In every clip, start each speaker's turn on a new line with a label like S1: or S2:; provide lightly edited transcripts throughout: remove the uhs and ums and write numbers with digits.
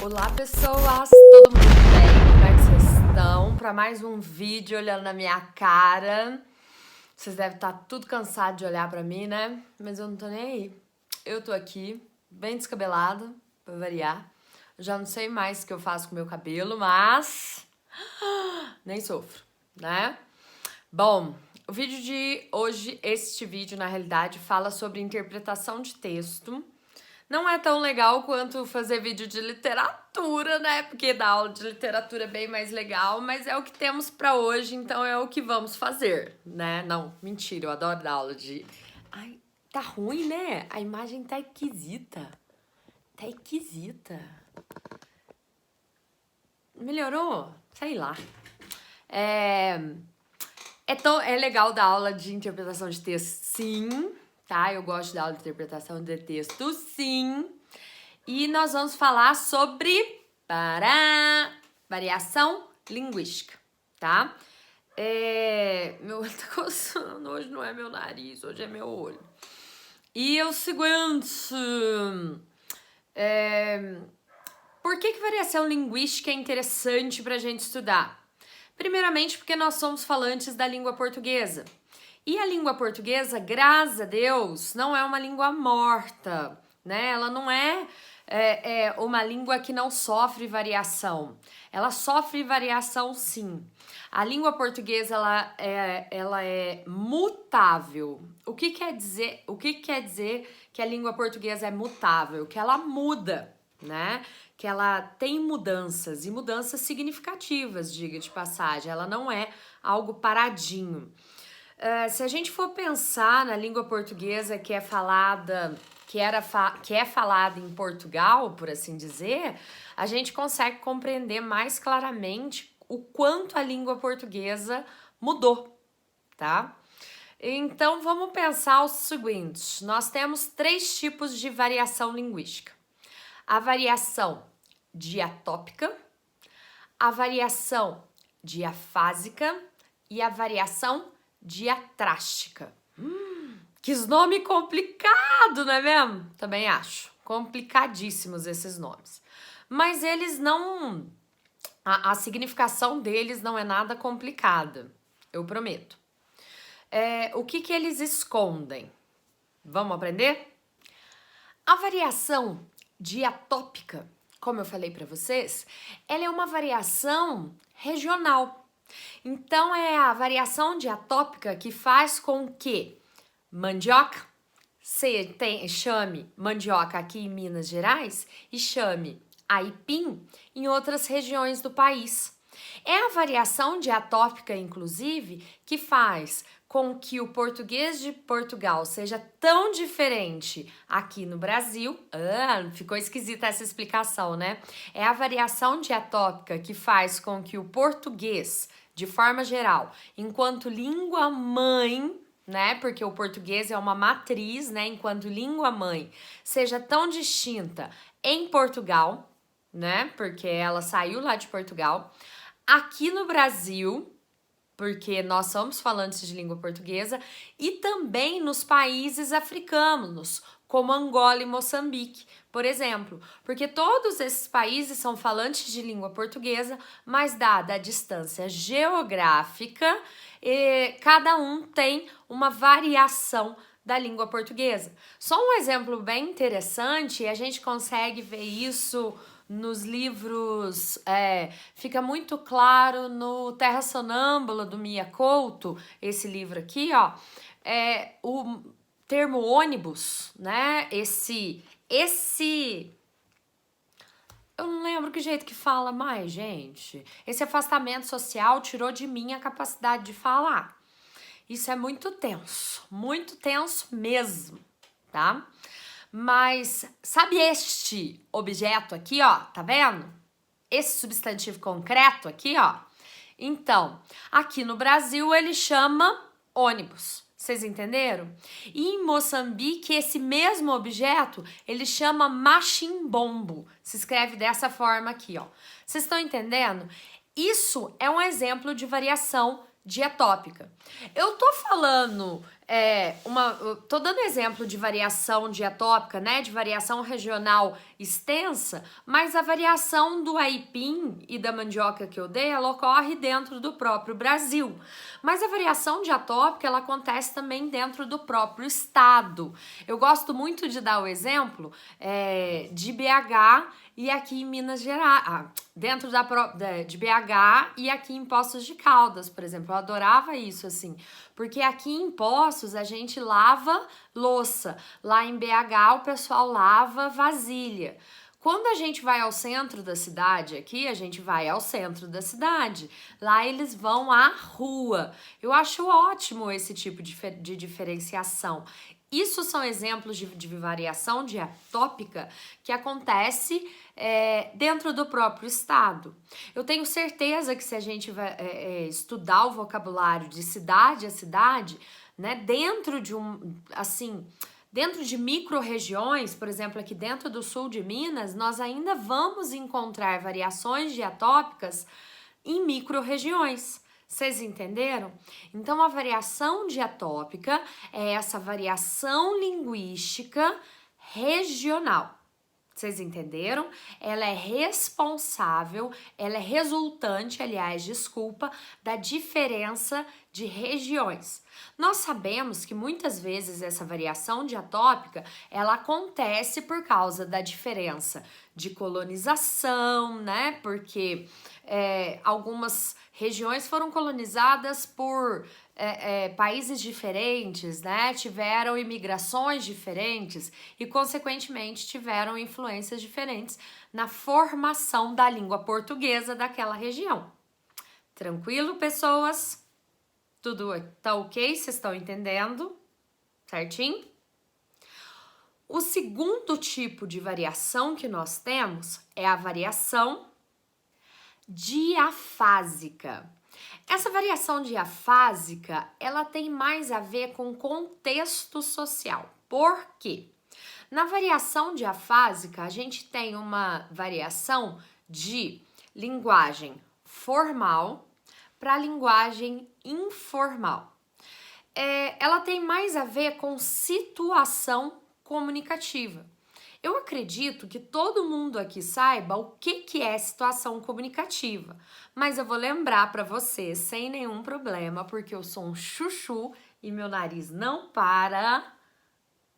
S1: Olá pessoas, todo mundo bem? Como é que vocês estão? Para mais um vídeo olhando na minha cara. Vocês devem estar tudo cansados de olhar pra mim, né? Mas eu não tô nem aí. Eu tô aqui, bem descabelada, pra variar. Já não sei mais o que eu faço com o meu cabelo, mas nem sofro, né? Bom, o vídeo de hoje, este vídeo na realidade fala sobre interpretação de texto. Não é tão legal quanto fazer vídeo de literatura, né? Porque dar aula de literatura é bem mais legal, mas é o que temos pra hoje, então é o que vamos fazer, né? Não, mentira, eu adoro dar aula de... Ai, tá ruim, né? A imagem tá esquisita. Tá esquisita. Melhorou? Sei lá. É legal dar aula de interpretação de texto, sim, tá? Eu gosto de dar aula de interpretação de texto, sim. E nós vamos falar sobre variação linguística, tá? Meu olho tá coçando, hoje não é meu nariz, hoje é meu olho. E o seguinte, por que variação linguística é interessante pra gente estudar? Primeiramente porque nós somos falantes da língua portuguesa. E a língua portuguesa, graças a Deus, não é uma língua morta, né? Ela não é uma língua que não sofre variação. Ela sofre variação, sim. A língua portuguesa, ela é mutável. O que quer dizer que a língua portuguesa é mutável? Que ela muda, né? Que ela tem mudanças, e mudanças significativas, diga de passagem. Ela não é algo paradinho. Se a gente for pensar na língua portuguesa que é falada, que é falada em Portugal, por assim dizer, a gente consegue compreender mais claramente o quanto a língua portuguesa mudou, tá? Então, vamos pensar o seguinte: nós temos 3 tipos de variação linguística. A variação diatópica, a variação diafásica e a variação diatrástica. Que nome complicado, não é mesmo? Também acho. Complicadíssimos esses nomes. Mas eles não... A significação deles não é nada complicada, eu prometo. O que eles escondem? Vamos aprender? A variação diatópica, como eu falei para vocês, ela é uma variação regional. Então, é a variação diatópica que faz com que mandioca, chame mandioca aqui em Minas Gerais e chame aipim em outras regiões do país. É a variação diatópica, inclusive, que faz com que o português de Portugal seja tão diferente aqui no Brasil. Ficou esquisita essa explicação, né? É a variação diatópica que faz com que o português, de forma geral, enquanto língua mãe, né? Porque o português é uma matriz, né? Enquanto língua mãe, seja tão distinta em Portugal, né? Porque ela saiu lá de Portugal. Aqui no Brasil, porque nós somos falantes de língua portuguesa, e também nos países africanos, como Angola e Moçambique, por exemplo, porque todos esses países são falantes de língua portuguesa, mas dada a distância geográfica, cada um tem uma variação da língua portuguesa. Só um exemplo bem interessante, e a gente consegue ver isso nos livros, fica muito claro no Terra Sonâmbula, do Mia Couto, esse livro aqui, ó, o termo ônibus, né, esse, eu não lembro que jeito que fala mais, gente, esse afastamento social tirou de mim a capacidade de falar. Isso é muito tenso mesmo, tá? Mas sabe este objeto aqui, ó? Tá vendo? Esse substantivo concreto aqui, ó. Então, aqui no Brasil ele chama ônibus. Vocês entenderam? E em Moçambique, esse mesmo objeto, ele chama machimbombo. Se escreve dessa forma aqui, ó. Vocês estão entendendo? Isso é um exemplo de variação diatópica. Eu tô falando, tô dando exemplo de variação diatópica, né, de variação regional extensa, mas a variação do aipim e da mandioca que eu dei, ela ocorre dentro do próprio Brasil. Mas a variação diatópica, ela acontece também dentro do próprio estado. Eu gosto muito de dar o exemplo de BH e aqui em Minas Gerais, dentro de BH e aqui em Poços de Caldas, por exemplo. Eu adorava isso, assim, porque aqui em Poços a gente lava louça, lá em BH o pessoal lava vasilha. Quando a gente vai ao centro da cidade, aqui a gente vai ao centro da cidade, lá eles vão à rua. Eu acho ótimo esse tipo de diferenciação. Isso são exemplos de variação diatópica que acontece dentro do próprio estado. Eu tenho certeza que se a gente vai estudar o vocabulário de cidade a cidade, né, dentro de micro-regiões, por exemplo, aqui dentro do sul de Minas, nós ainda vamos encontrar variações diatópicas em micro-regiões. Vocês entenderam? Então, a variação diatópica é essa variação linguística regional. Vocês entenderam? Ela é responsável, ela é resultante, aliás, desculpa, da diferença de regiões. Nós sabemos que muitas vezes essa variação diatópica, ela acontece por causa da diferença de colonização, né? Porque algumas regiões foram colonizadas por países diferentes, né? Tiveram imigrações diferentes e, consequentemente, tiveram influências diferentes na formação da língua portuguesa daquela região. Tranquilo, pessoas? Tudo tá ok? Vocês estão entendendo? Certinho? O segundo tipo de variação que nós temos é a variação diafásica. Essa variação diafásica, ela tem mais a ver com contexto social. Por quê? Na variação diafásica, a gente tem uma variação de linguagem formal para linguagem informal. Ela tem mais a ver com situação comunicativa. Eu acredito que todo mundo aqui saiba o que é situação comunicativa, mas eu vou lembrar para você sem nenhum problema, porque eu sou um chuchu e meu nariz não para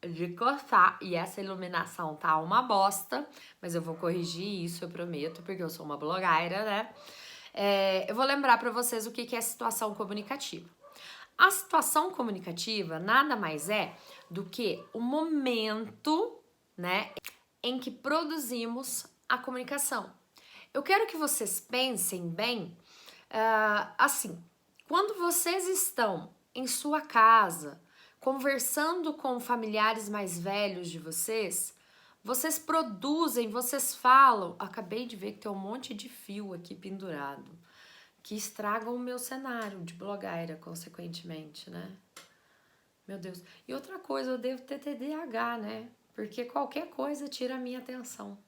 S1: de coçar e essa iluminação tá uma bosta, mas eu vou corrigir isso, eu prometo, porque eu sou uma blogueira, né? Eu vou lembrar para vocês o que é situação comunicativa. A situação comunicativa nada mais é do que o momento, né, em que produzimos a comunicação. Eu quero que vocês pensem bem, assim, quando vocês estão em sua casa, conversando com familiares mais velhos de vocês, vocês produzem, vocês falam. Acabei de ver que tem um monte de fio aqui pendurado, que estragam o meu cenário de blogueira, consequentemente, né? Meu Deus. E outra coisa, eu devo ter TDAH, né? Porque qualquer coisa tira a minha atenção.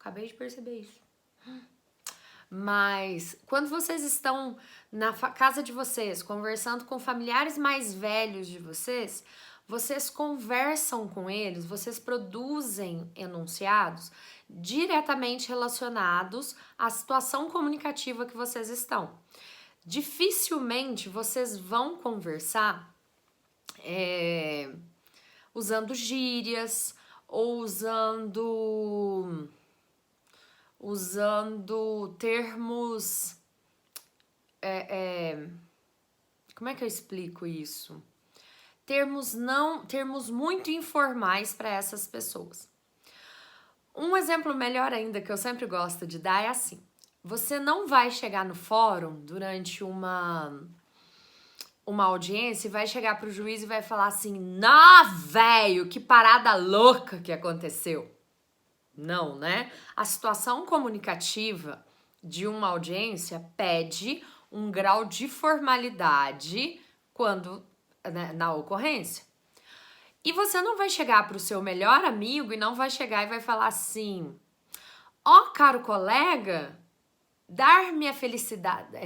S1: Acabei de perceber isso. Mas quando vocês estão na casa de vocês, conversando com familiares mais velhos de vocês, vocês conversam com eles, vocês produzem enunciados diretamente relacionados à situação comunicativa que vocês estão. Dificilmente vocês vão conversar usando gírias ou usando termos. Como é que eu explico isso? Termos muito informais para essas pessoas. Um exemplo melhor ainda que eu sempre gosto de dar é assim: você não vai chegar no fórum durante uma audiência e vai chegar pro juiz e vai falar assim: "Nó, velho, que parada louca que aconteceu". Não, né? A situação comunicativa de uma audiência pede um grau de formalidade na ocorrência. E você não vai chegar para o seu melhor amigo e não vai chegar e vai falar assim: "Ó, caro colega, dar-me a felicidade,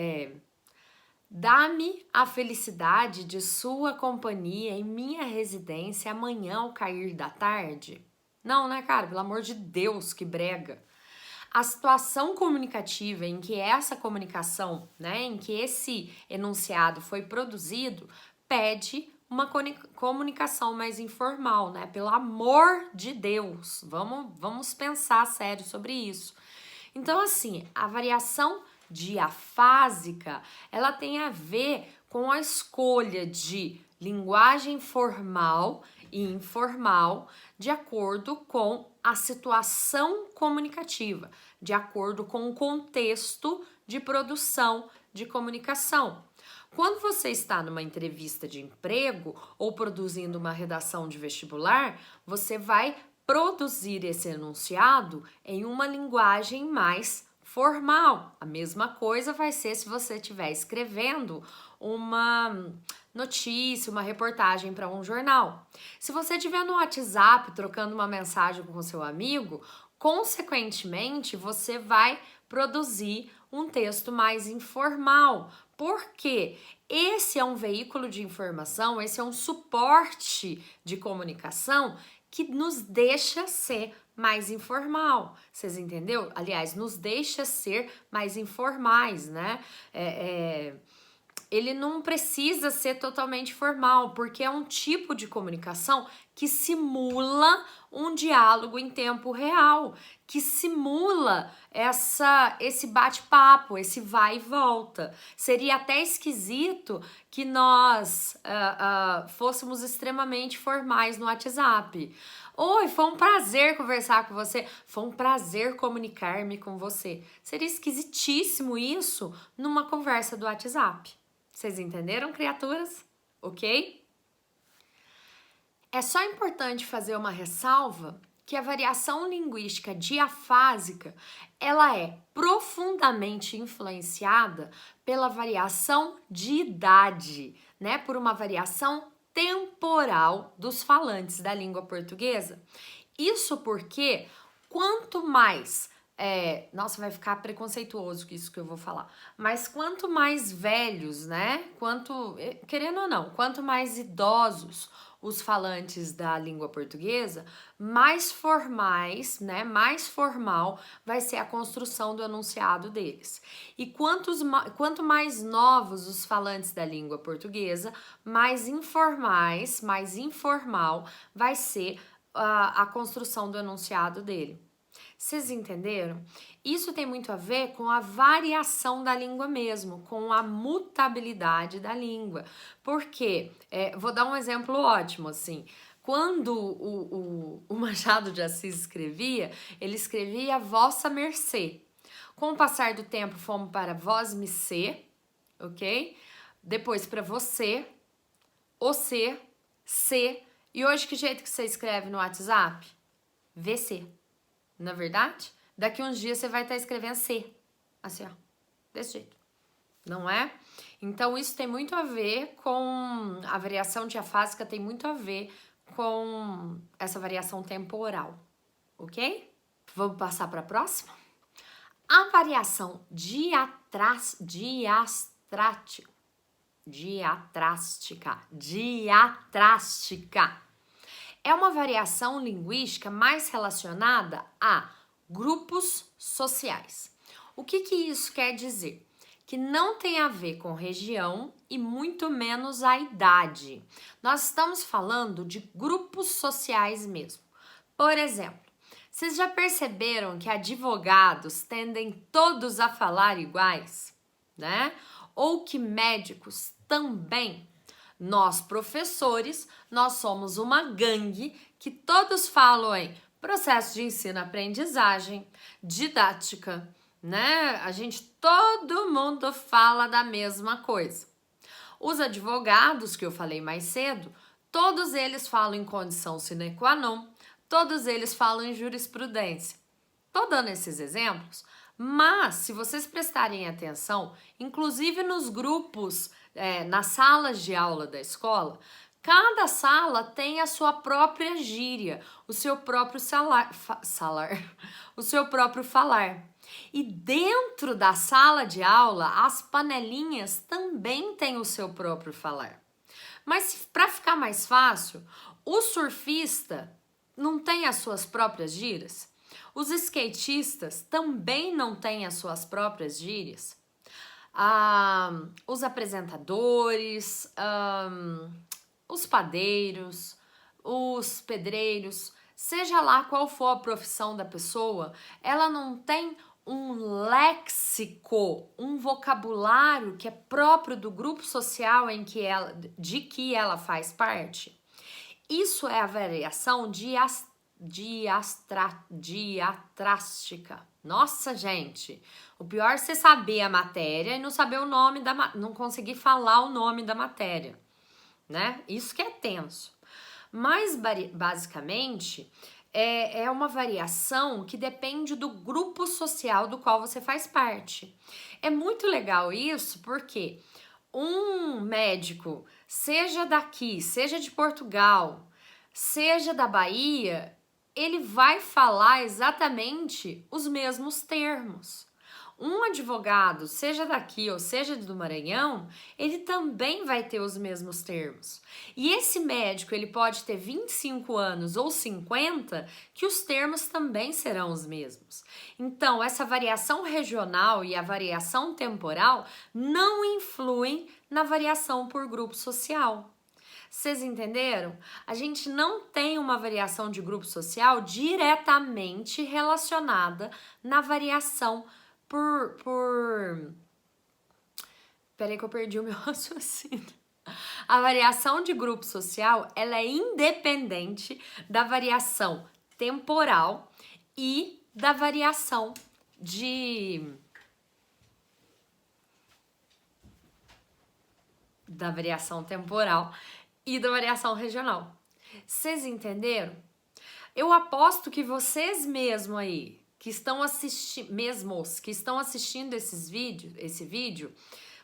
S1: Dá-me a felicidade de sua companhia em minha residência amanhã ao cair da tarde. Não, né, cara? Pelo amor de Deus, que brega. A situação comunicativa em que essa comunicação, né, em que esse enunciado foi produzido, pede uma comunicação mais informal, né? Pelo amor de Deus, vamos pensar sério sobre isso. Então, assim, a variação diafásica, ela tem a ver com a escolha de linguagem formal e informal de acordo com a situação comunicativa, de acordo com o contexto de produção de comunicação. Quando você está numa entrevista de emprego ou produzindo uma redação de vestibular, você vai produzir esse enunciado em uma linguagem mais formal. A mesma coisa vai ser se você estiver escrevendo uma notícia, uma reportagem para um jornal. Se você estiver no WhatsApp trocando uma mensagem com seu amigo, consequentemente você vai produzir um texto mais informal, porque esse é um veículo de informação, esse é um suporte de comunicação que nos deixa ser mais informal. Vocês entenderam? Aliás, nos deixa ser mais informais, né? Ele não precisa ser totalmente formal, porque é um tipo de comunicação que simula um diálogo em tempo real, que simula esse bate-papo, esse vai e volta. Seria até esquisito que nós fôssemos extremamente formais no WhatsApp. Oi, foi um prazer conversar com você, foi um prazer comunicar-me com você. Seria esquisitíssimo isso numa conversa do WhatsApp. Vocês entenderam, criaturas? Ok? É só importante fazer uma ressalva que a variação linguística diafásica, ela é profundamente influenciada pela variação de idade, né? Por uma variação temporal dos falantes da língua portuguesa. Isso porque quanto mais nossa, vai ficar preconceituoso com isso que eu vou falar. Mas quanto mais velhos, né? Querendo ou não, quanto mais idosos os falantes da língua portuguesa, mais formais, né? Mais formal vai ser a construção do enunciado deles. E quanto mais novos os falantes da língua portuguesa, mais informais, mais informal vai ser a construção do enunciado dele. Vocês entenderam? Isso tem muito a ver com a variação da língua mesmo, com a mutabilidade da língua. Porque, vou dar um exemplo ótimo, assim. Quando o Machado de Assis escrevia, ele escrevia vossa mercê. Com o passar do tempo, fomos para vós me ser, ok? Depois para você, o ser, se. E hoje, que jeito que você escreve no WhatsApp? VC. Na verdade, daqui uns dias você vai estar escrevendo C, assim, ó, desse jeito, não é? Então, isso tem muito a ver com a variação diafásica, tem muito a ver com essa variação temporal, ok? Vamos passar para a próxima? A variação diatrástica é uma variação linguística mais relacionada a grupos sociais. O que isso quer dizer? Que não tem a ver com região e muito menos a idade. Nós estamos falando de grupos sociais mesmo. Por exemplo, vocês já perceberam que advogados tendem todos a falar iguais, né? Ou que médicos também? Nós, professores, nós somos uma gangue que todos falam em processo de ensino-aprendizagem, didática, né? Todo mundo fala da mesma coisa. Os advogados, que eu falei mais cedo, todos eles falam em condição sine qua non, todos eles falam em jurisprudência. Tô dando esses exemplos, mas se vocês prestarem atenção, inclusive nos grupos, nas salas de aula da escola, Cada sala tem a sua própria gíria, o seu próprio o seu próprio falar. E dentro da sala de aula, as panelinhas também têm o seu próprio falar. Mas para ficar mais fácil, o surfista não tem as suas próprias gírias? Os skatistas também não têm as suas próprias gírias? Os apresentadores, os padeiros, os pedreiros, seja lá qual for a profissão da pessoa, ela não tem um léxico, um vocabulário que é próprio do grupo social de que ela faz parte. Isso é a variação diatrástica. Nossa, gente, o pior é você saber a matéria e não saber o nome não conseguir falar o nome da matéria, né? Isso que é tenso. Mas basicamente é uma variação que depende do grupo social do qual você faz parte. É muito legal isso porque um médico, seja daqui, seja de Portugal, seja da Bahia, ele vai falar exatamente os mesmos termos. Um advogado, seja daqui ou seja do Maranhão, ele também vai ter os mesmos termos. E esse médico, ele pode ter 25 anos ou 50, que os termos também serão os mesmos. Então, essa variação regional e a variação temporal não influem na variação por grupo social. Vocês entenderam? A gente não tem uma variação de grupo social diretamente relacionada na variação Peraí que eu perdi o meu raciocínio. A variação de grupo social, ela é independente da variação temporal e da variação temporal e da variação regional. Vocês entenderam? Eu aposto que vocês mesmos aí, que estão assistindo esse vídeo,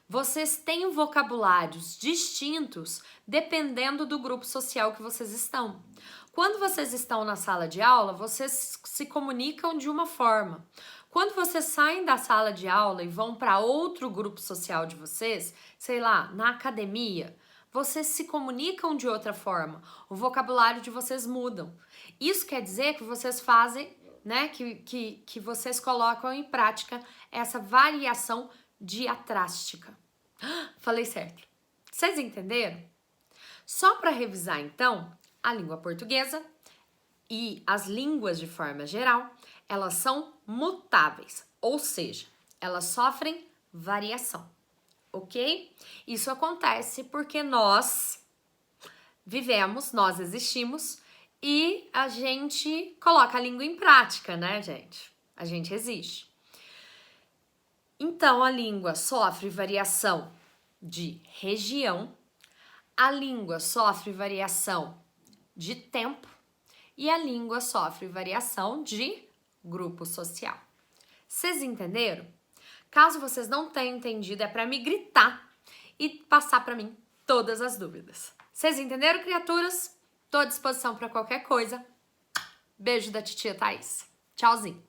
S1: vocês têm vocabulários distintos dependendo do grupo social que vocês estão. Quando vocês estão na sala de aula, vocês se comunicam de uma forma. Quando vocês saem da sala de aula e vão para outro grupo social de vocês, sei lá, na academia, vocês se comunicam de outra forma. O vocabulário de vocês mudam. Isso quer dizer que vocês fazem, né, que vocês colocam em prática essa variação diatrástica. Falei certo. Vocês entenderam? Só para revisar então, a língua portuguesa e as línguas de forma geral, elas são mutáveis, ou seja, elas sofrem variação, ok? Isso acontece porque nós vivemos, nós existimos e a gente coloca a língua em prática, né, gente? A gente existe. Então, a língua sofre variação de região, a língua sofre variação de tempo e a língua sofre variação de grupo social. Vocês entenderam? Caso vocês não tenham entendido, é para me gritar e passar para mim todas as dúvidas. Vocês entenderam, criaturas? Tô à disposição para qualquer coisa. Beijo da titia Thaís. Tchauzinho.